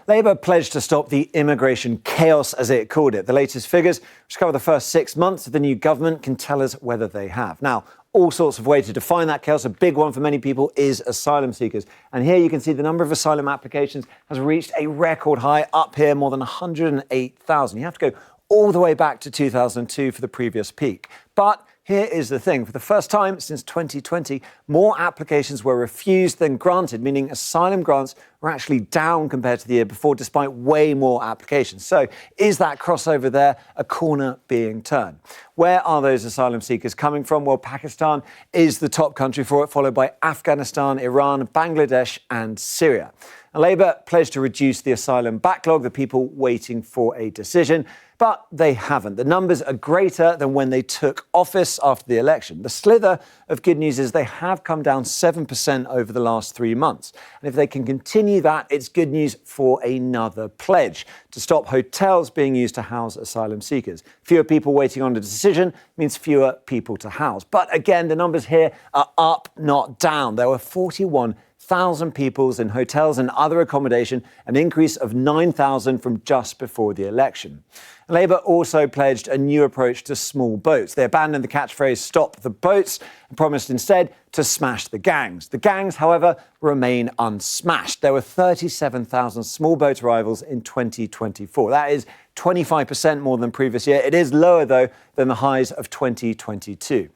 Labour pledged to stop the immigration chaos, as it called it. The latest figures, which cover the first 6 months of the new government, can tell us whether they have. Now, all sorts of ways to define that chaos. A big one for many people is asylum seekers. And here you can see the number of asylum applications has reached a record high, up here more than 108,000. You have to go all the way back to 2002 for the previous peak. But here is the thing. For the first time since 2020, more applications were refused than granted, meaning asylum grants were actually down compared to the year before, despite way more applications. So is that crossover there a corner being turned? Where are those asylum seekers coming from? Well, Pakistan is the top country for it, followed by Afghanistan, Iran, Bangladesh and Syria. And Labour pledged to reduce the asylum backlog, the people waiting for a decision, but they haven't. The numbers are greater than when they took office after the election. The slither of good news is they have come down 7% over the last 3 months. And if they can continue that, it's good news for another pledge to stop hotels being used to house asylum seekers. Fewer people waiting on a decision means fewer people to house. But again, the numbers here are up, not down. There were 41,000 people in hotels and other accommodation, an increase of 9,000 from just before the election. Labour also pledged a new approach to small boats. They abandoned the catchphrase "stop the boats" and promised instead to smash the gangs. The gangs, however, remain unsmashed. There were 37,000 small boat arrivals in 2024. That is 25% more than previous year. It is lower, though, than the highs of 2022.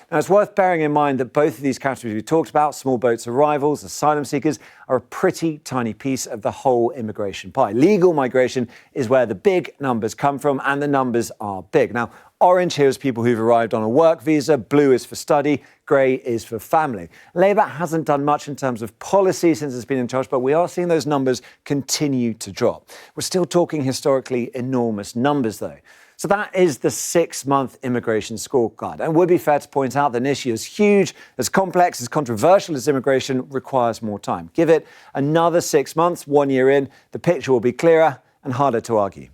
Now, it's worth bearing in mind that both of these categories we talked about, small boats arrivals, asylum seekers, are a pretty tiny piece of the whole immigration pie. Legal migration is where the big numbers come from, and the numbers are big. Now, orange here is people who've arrived on a work visa, blue is for study, grey is for family. Labour hasn't done much in terms of policy since it's been in charge, but we are seeing those numbers continue to drop. We're still talking historically enormous numbers, though. So that is the 6-month immigration scorecard. And it would be fair to point out that an issue as huge, as complex, as controversial as immigration requires more time. Give it another 6 months, 1 year in, the picture will be clearer and harder to argue.